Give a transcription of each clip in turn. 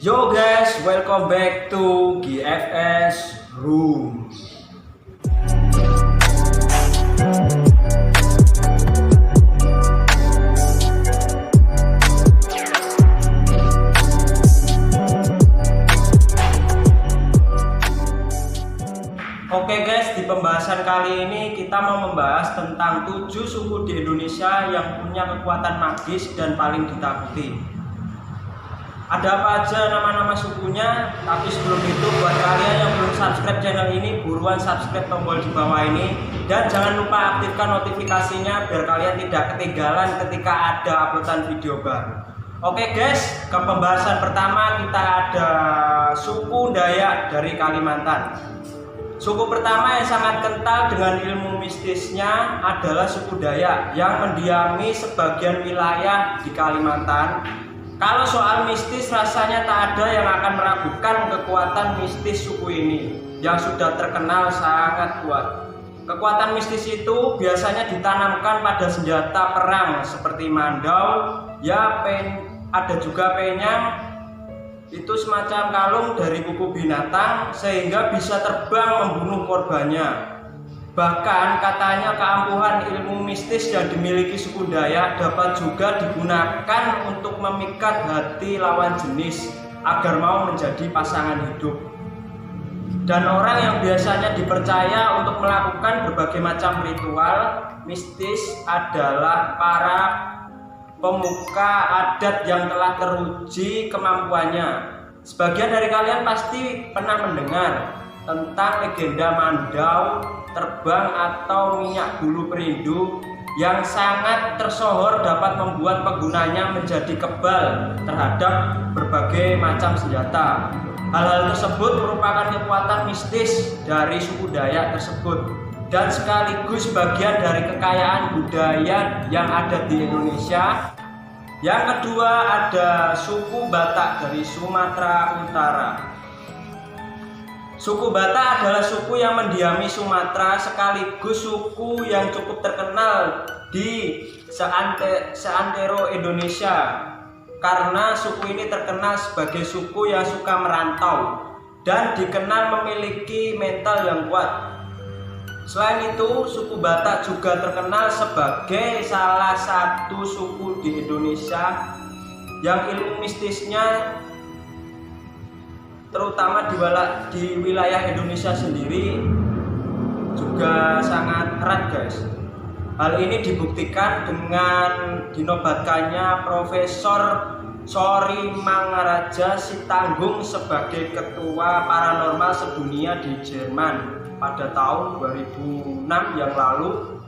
Yo guys, welcome back to GFS Room. Oke guys, di pembahasan kali ini kita mau membahas tentang 7 suku di Indonesia yang punya kekuatan magis dan paling ditakuti. Ada apa aja nama-nama sukunya, tapi sebelum itu buat kalian yang belum subscribe channel ini, buruan subscribe tombol di bawah ini. Dan jangan lupa aktifkan notifikasinya biar kalian tidak ketinggalan ketika ada uploadan video baru. Oke guys, ke pembahasan pertama kita ada suku Dayak dari Kalimantan. Suku pertama yang sangat kental dengan ilmu mistisnya adalah suku Dayak yang mendiami sebagian wilayah di Kalimantan. Kalau soal mistis, rasanya tak ada yang akan meragukan kekuatan mistis suku ini yang sudah terkenal sangat kuat. Kekuatan mistis itu biasanya ditanamkan pada senjata perang seperti mandau, ada juga penyang, itu semacam kalung dari kuku binatang sehingga bisa terbang membunuh korbannya. Bahkan katanya keampuhan ilmu mistis yang dimiliki suku Dayak dapat juga digunakan untuk memikat hati lawan jenis agar mau menjadi pasangan hidup. Dan orang yang biasanya dipercaya untuk melakukan berbagai macam ritual mistis adalah para pemuka adat yang telah teruji kemampuannya. Sebagian dari kalian pasti pernah mendengar tentang legenda mandau terbang atau minyak bulu perindu yang sangat tersohor dapat membuat penggunanya menjadi kebal terhadap berbagai macam senjata. Hal-hal tersebut merupakan kekuatan mistis dari suku Dayak tersebut dan sekaligus bagian dari kekayaan budaya yang ada di Indonesia. Yang kedua ada suku Batak dari Sumatera Utara. Suku Batak adalah suku yang mendiami Sumatera sekaligus suku yang cukup terkenal di seantero Indonesia karena suku ini terkenal sebagai suku yang suka merantau dan dikenal memiliki mental yang kuat. Selain itu, suku Batak juga terkenal sebagai salah satu suku di Indonesia yang ilmu mistisnya terutama di wilayah Indonesia sendiri juga sangat erat guys. Hal ini dibuktikan dengan dinobatkannya Profesor Sori Mangaraja Sitanggung sebagai ketua paranormal sedunia di Jerman pada tahun 2006 yang lalu.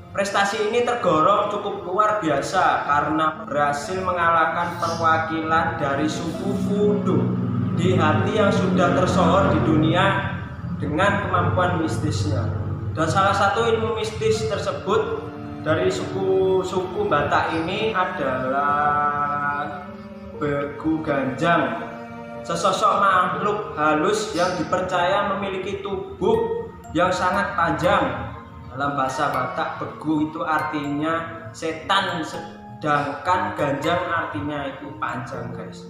Prestasi ini tergolong cukup luar biasa karena berhasil mengalahkan perwakilan dari suku Voodoo di hati yang sudah tersohor di dunia dengan kemampuan mistisnya. Dan salah satu ilmu mistis tersebut dari suku Batak ini adalah Begu Ganjang, sesosok makhluk halus yang dipercaya memiliki tubuh yang sangat panjang. Dalam bahasa Batak, begu itu artinya setan, sedangkan ganjang artinya itu panjang guys.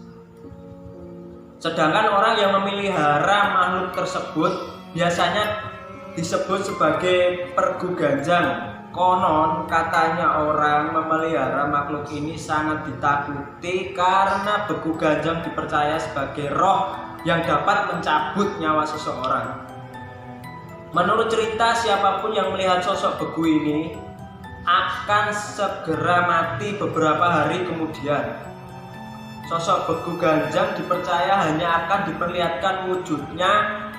Sedangkan orang yang memelihara makhluk tersebut biasanya disebut sebagai pergu ganjang. Konon katanya orang memelihara makhluk ini sangat ditakuti karena begu ganjang dipercaya sebagai roh yang dapat mencabut nyawa seseorang. Menurut cerita, siapapun yang melihat sosok begu ini akan segera mati beberapa hari kemudian. Sosok Begu Ganjang dipercaya hanya akan diperlihatkan wujudnya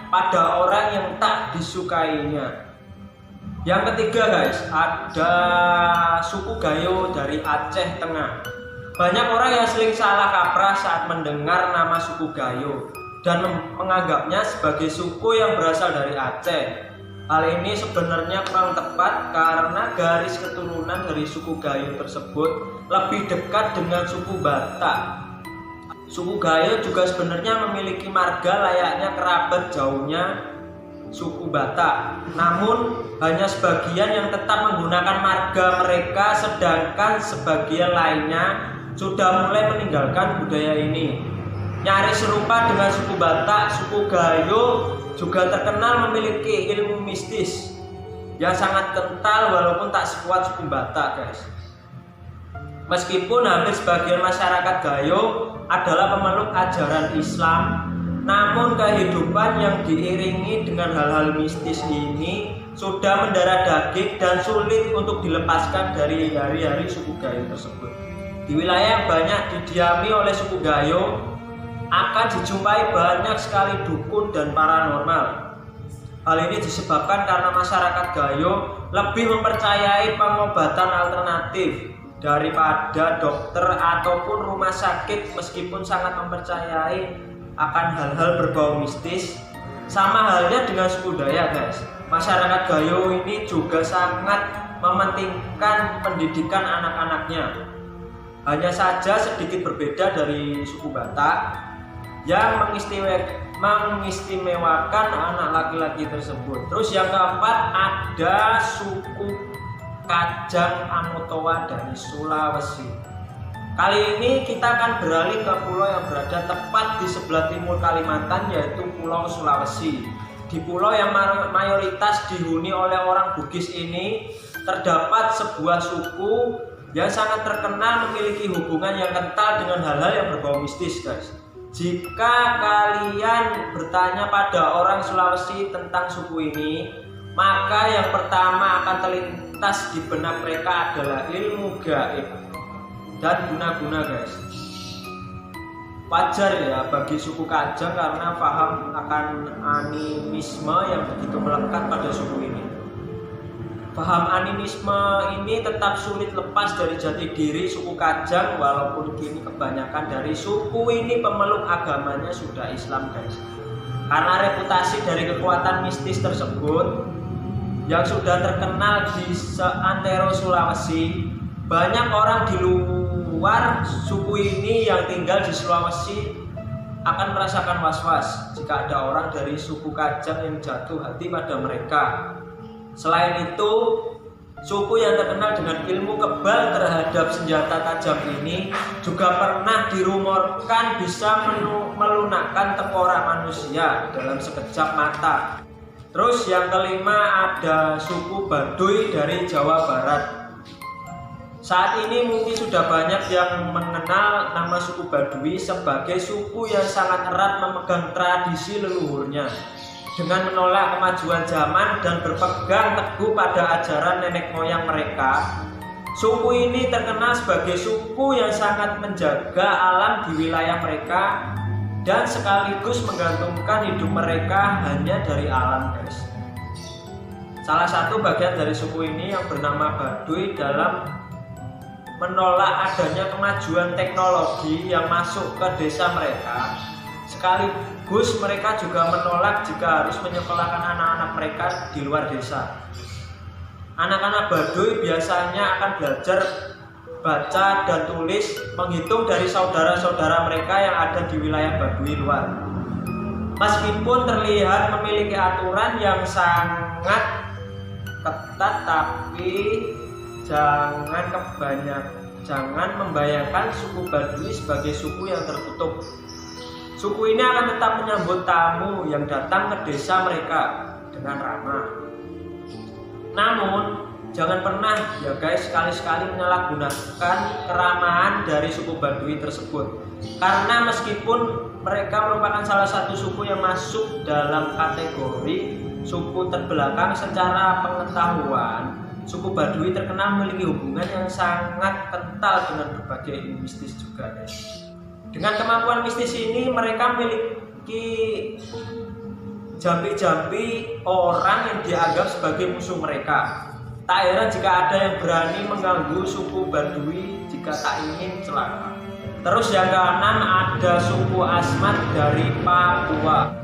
pada orang yang tak disukainya. Yang ketiga guys, ada suku Gayo dari Aceh Tengah. Banyak orang yang sering salah kaprah saat mendengar nama suku Gayo dan menganggapnya sebagai suku yang berasal dari Aceh. Hal ini sebenarnya kurang tepat karena garis keturunan dari suku Gayo tersebut lebih dekat dengan suku Batak. Suku Gayo juga sebenarnya memiliki marga layaknya kerabat jauhnya suku Batak. Namun hanya sebagian yang tetap menggunakan marga mereka, sedangkan sebagian lainnya sudah mulai meninggalkan budaya ini. nyaris serupa dengan suku Batak. Suku Gayo juga terkenal memiliki ilmu mistis yang sangat kental walaupun tak sekuat suku Batak, guys. Meskipun hampir sebagian masyarakat Gayo adalah pemeluk ajaran Islam, namun kehidupan yang diiringi dengan hal-hal mistis ini sudah mendarah daging dan sulit untuk dilepaskan dari hari-hari suku Gayo tersebut. Di wilayah yang banyak didiami oleh suku Gayo akan dijumpai banyak sekali dukun dan paranormal. Hal ini disebabkan karena masyarakat Gayo lebih mempercayai pengobatan alternatif daripada dokter ataupun rumah sakit, meskipun sangat mempercayai akan hal-hal berbau mistis. Sama halnya dengan suku Dayak, guys. Masyarakat Gayo ini juga sangat mementingkan pendidikan anak-anaknya. Hanya saja sedikit berbeda dari suku Batak yang mengistimewakan anak laki-laki tersebut. Terus yang keempat ada suku Kajang Amotoa dari Sulawesi. Kali ini kita akan beralih ke pulau yang berada tepat di sebelah timur Kalimantan, yaitu Pulau Sulawesi. Di pulau yang mayoritas dihuni oleh orang Bugis ini terdapat sebuah suku yang sangat terkenal memiliki hubungan yang kental dengan hal-hal yang berbau mistis, guys. Jika kalian bertanya pada orang Sulawesi tentang suku ini, maka yang pertama akan terlintas di benak mereka adalah ilmu gaib dan guna-guna, guys. Wajar ya bagi suku Kajang karena paham akan animisme yang begitu melekat pada suku ini. Paham animisme ini tetap sulit lepas dari jati diri suku Kajang, walaupun kini kebanyakan dari suku ini pemeluk agamanya sudah Islam, guys. Karena reputasi dari kekuatan mistis tersebut yang sudah terkenal di seantero Sulawesi, banyak orang di luar suku ini yang tinggal di Sulawesi akan merasakan was-was jika ada orang dari suku Kajang yang jatuh hati pada mereka. Selain itu, suku yang terkenal dengan ilmu kebal terhadap senjata tajam ini juga pernah dirumorkan bisa melunakkan tengkorak manusia dalam sekejap mata. Terus yang kelima ada suku Baduy dari Jawa Barat. Saat ini mungkin sudah banyak yang mengenal nama suku Baduy sebagai suku yang sangat erat memegang tradisi leluhurnya. Dengan menolak kemajuan zaman dan berpegang teguh pada ajaran nenek moyang mereka, suku ini terkenal sebagai suku yang sangat menjaga alam di wilayah mereka dan sekaligus menggantungkan hidup mereka hanya dari alam, guys. Salah satu bagian dari suku ini yang bernama Baduy dalam menolak adanya kemajuan teknologi yang masuk ke desa mereka. Sekaligus mereka juga menolak jika harus menyekolahkan anak-anak mereka di luar desa. Anak-anak Baduy biasanya akan belajar baca dan tulis, menghitung dari saudara-saudara mereka yang ada di wilayah Baduy luar. Meskipun terlihat memiliki aturan yang sangat ketat, tapi jangan membayangkan suku Baduy sebagai suku yang tertutup. Suku ini akan tetap menyambut tamu yang datang ke desa mereka dengan ramah. Namun, jangan pernah ya guys sekali-sekali menyalahgunakan keramahan dari suku Baduy tersebut. Karena meskipun mereka merupakan salah satu suku yang masuk dalam kategori suku terbelakang secara pengetahuan, suku Baduy terkenal memiliki hubungan yang sangat kental dengan berbagai ilmu mistis juga, guys. Dengan kemampuan mistis ini, mereka memiliki jambi-jambi orang yang dianggap sebagai musuh mereka. Tak heran jika ada yang berani mengganggu suku Baduy jika tak ingin celaka. Terus yang keenam ada suku Asmat dari Papua.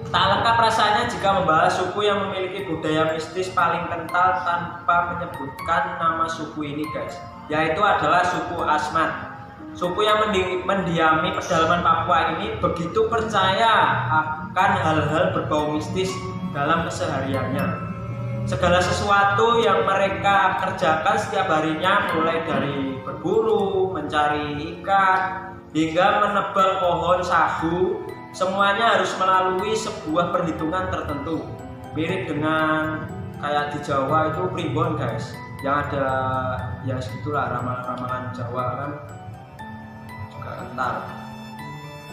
Tak lengkap rasanya jika membahas suku yang memiliki budaya mistis paling kental tanpa menyebutkan nama suku ini, guys. Yaitu adalah suku Asmat. Suku yang mendiami pedalaman Papua ini begitu percaya akan hal-hal berbau mistis dalam kesehariannya. Segala sesuatu yang mereka kerjakan setiap harinya, mulai dari berburu, mencari ikan, hingga menebang pohon sagu, semuanya harus melalui sebuah perhitungan tertentu. Mirip dengan kayak di Jawa itu primbon guys, yang ada ya segitulah ramalan-ramalan Jawa kan juga kental.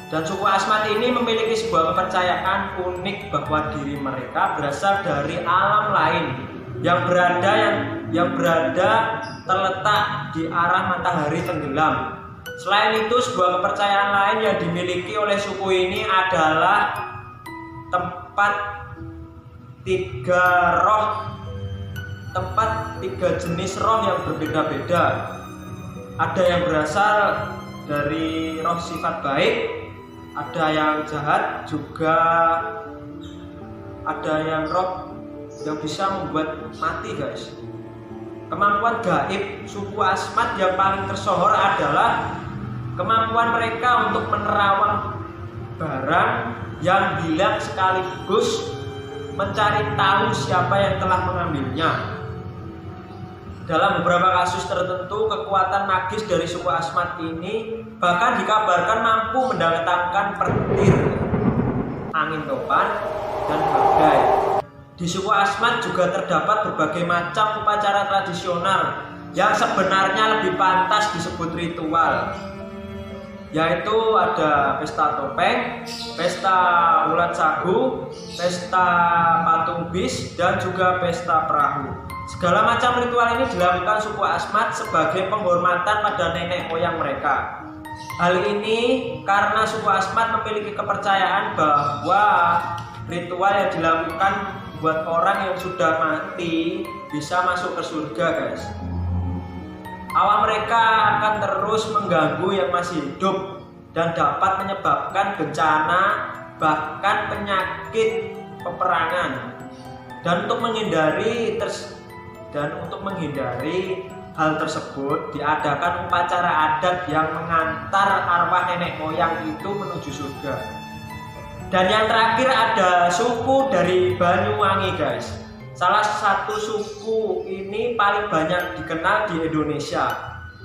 Dan suku Asmat ini memiliki sebuah kepercayaan unik bahwa diri mereka berasal dari alam lain yang berada terletak di arah matahari tenggelam. Selain itu, sebuah kepercayaan lain yang dimiliki oleh suku ini adalah tempat tiga jenis roh yang berbeda-beda. Ada yang berasal dari roh sifat baik, ada yang jahat, juga ada yang roh yang bisa membuat mati guys. Kemampuan gaib suku Asmat yang paling tersohor adalah kemampuan mereka untuk menerawang barang yang hilang sekaligus mencari tahu siapa yang telah mengambilnya. Dalam beberapa kasus tertentu, kekuatan magis dari suku Asmat ini bahkan dikabarkan mampu mendatangkan petir, angin topan, dan badai. Di suku Asmat juga terdapat berbagai macam upacara tradisional yang sebenarnya lebih pantas disebut ritual, yaitu ada pesta topeng, pesta ulat sagu, pesta patung bis, dan juga pesta perahu. Segala macam ritual ini dilakukan suku Asmat sebagai penghormatan pada nenek moyang mereka. Hal ini karena suku Asmat memiliki kepercayaan bahwa ritual yang dilakukan buat orang yang sudah mati bisa masuk ke surga guys. Awal mereka akan terus mengganggu yang masih hidup dan dapat menyebabkan bencana, bahkan penyakit, peperangan. Dan untuk menghindari hal tersebut, diadakan upacara adat yang mengantar arwah nenek moyang itu menuju surga. Dan yang terakhir ada suku dari Banyuwangi guys. Salah satu suku ini paling banyak dikenal di Indonesia.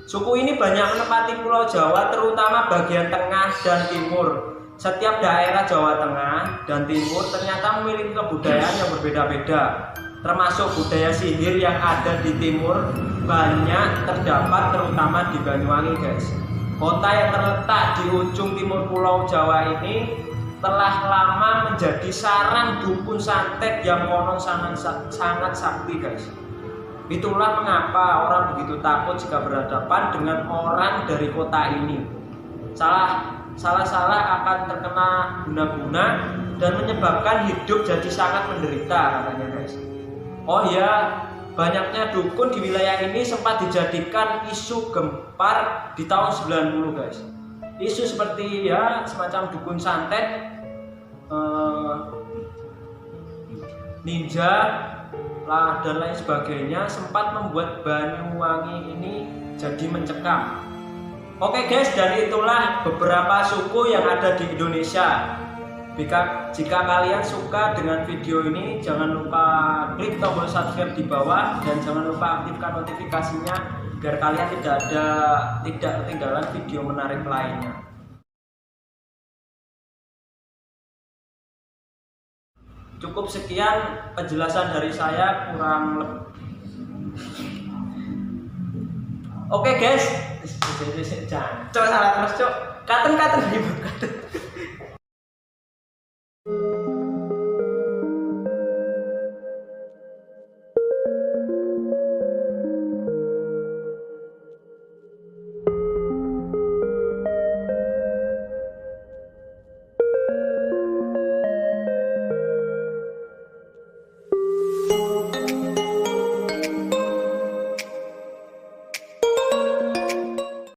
Suku ini banyak menempati Pulau Jawa, terutama bagian tengah dan timur. Setiap daerah Jawa Tengah dan Timur ternyata memiliki kebudayaan yang berbeda-beda. Termasuk budaya sihir yang ada di timur banyak terdapat terutama di Banyuwangi guys. Kota yang terletak di ujung timur Pulau Jawa ini telah lama menjadi sarang dukun santet yang konon sangat sakti guys. Itulah mengapa orang begitu takut jika berhadapan dengan orang dari kota ini. Salah akan terkena guna-guna dan menyebabkan hidup jadi sangat menderita katanya guys. Oh ya, banyaknya dukun di wilayah ini sempat dijadikan isu gempar di tahun 90 guys. Isu seperti ya semacam dukun santet, ninja lah dan lain sebagainya sempat membuat Banyuwangi ini jadi mencekam. Oke guys, dan itulah beberapa suku yang ada di Indonesia. Jika kalian suka dengan video ini, jangan lupa klik tombol subscribe di bawah dan jangan lupa aktifkan notifikasinya biar kalian tidak ketinggalan video menarik lainnya. Cukup sekian penjelasan dari saya, kurang lebih. Oke guys, jangan salah terus cok. Katen ribut.